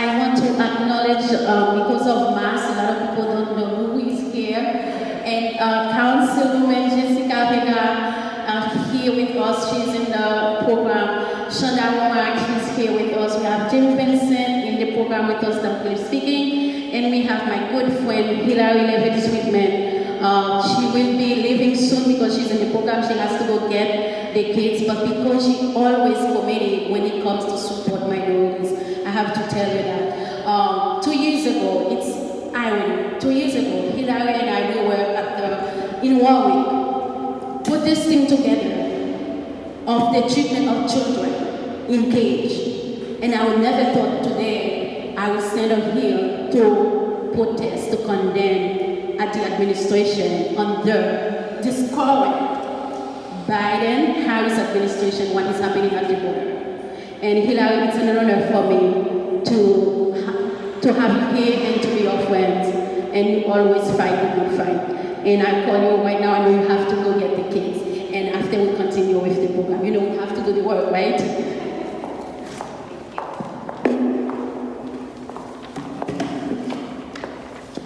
I want to acknowledge, because of mass, a lot of people don't know who is here. And Councilwoman Jessica Are here with us. She's in the program. Shawnee, she's here with us. We have Vinson in the program with us that we're speaking. And we have my good friend Hilary Levy, Sweetman. She will be leaving soon because she's in the program. She has to go get the kids, but because she always committed when it comes to support minorities, I have to tell you that. 2 years ago, it's irony. 2 years ago, Hilary and I, we were in Warwick, put this thing together of the treatment of children in cage. And I would never thought today I would stand up here to protest, to condemn at the administration under this current Biden-Harris administration, what is happening at the border. And Hilary, it's an honor for me to have you here and to be your friend. And you always fight the good fight. And I call you right now, I know you have to go get the kids. And after we continue with the program, you know we have to do the work, right?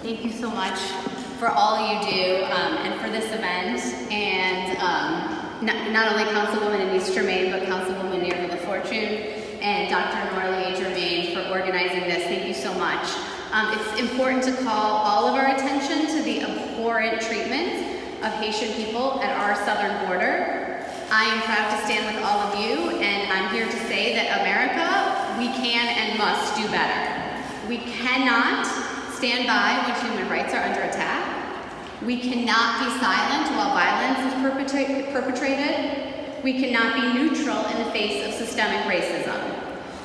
Thank you so much for all you do and for this event, and not only Councilwoman in East Germain, but Councilwoman near the Fortune and Dr. Marley Germain for organizing this. Thank you so much. It's important to call all of our attention to the abhorrent treatment of Haitian people at our southern border. I am proud to stand with all of you, and I'm here to say that America, we can and must do better. We cannot stand by when human rights are under attack. We cannot be silent while violence is perpetrated. We cannot be neutral in the face of systemic racism.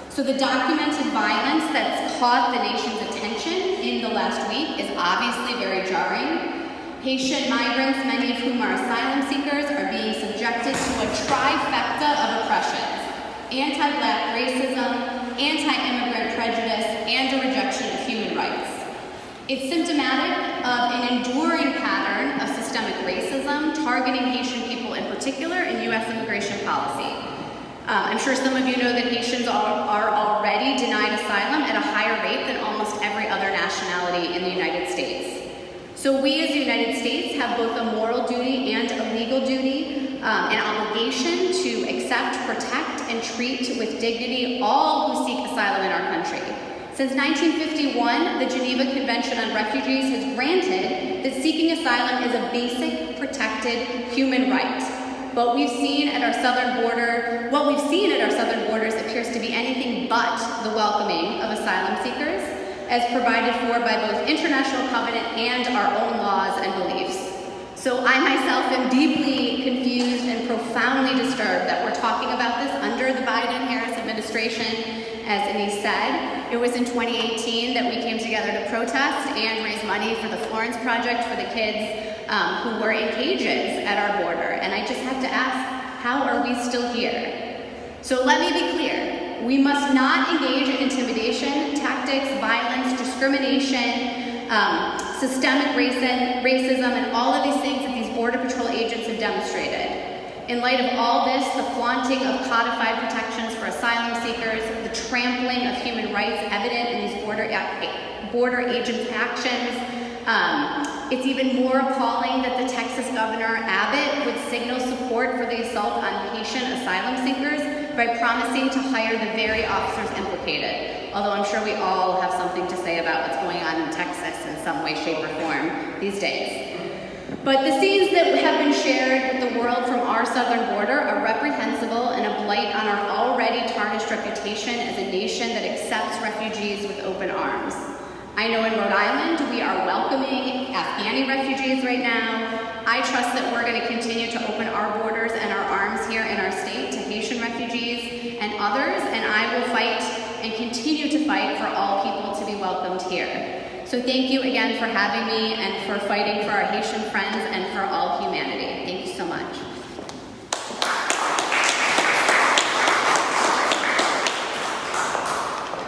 So the documented violence that's caught the nation's attention in the last week is obviously very jarring. Haitian migrants, many of whom are asylum seekers, are being subjected to a trifecta of oppressions: anti-Black racism, anti-immigrant prejudice, and a rejection of human rights. It's symptomatic of an enduring pattern of systemic racism targeting Haitian people in particular in U.S. immigration policy. I'm sure some of you know that Haitians are already denied asylum at a higher rate than almost every other nationality in the United States. So we as the United States have both a moral duty and a legal duty, an obligation to accept, protect, and treat with dignity all who seek asylum in our country. Since 1951, the Geneva Convention on Refugees has granted that seeking asylum is a basic protected human right. But what we've seen at our southern borders appears to be anything but the welcoming of asylum seekers, as provided for by both international covenant and our own laws and beliefs. So I myself am deeply confused and profoundly disturbed that we're talking about this under the Biden-Harris administration. As Anise said, it was in 2018 that we came together to protest and raise money for the Florence Project for the kids who were in cages at our border. And I just have to ask, how are we still here? So let me be clear. We must not engage in intimidation, tactics, violence, discrimination, systemic racism, and all of these things that these Border Patrol agents have demonstrated. In light of all this, the flaunting of codified protections for asylum seekers, the trampling of human rights evident in these border agents' actions, it's even more appalling that the Texas Governor Abbott would signal support for the assault on Haitian asylum seekers by promising to hire the very officers implicated. Although I'm sure we all have something to say about what's going on in Texas in some way, shape, or form these days. But the scenes that have been shared with the world from our southern border are reprehensible and a blight on our already tarnished reputation as a nation that accepts refugees with open arms. I know in Rhode Island we are welcoming Afghani refugees right now. I trust that we're going to continue to open our borders and our arms here in our state to Haitian refugees and others, and I will fight and continue to fight for all people to be welcomed here. So thank you again for having me and for fighting for our Haitian friends and for all humanity. Thank you so much.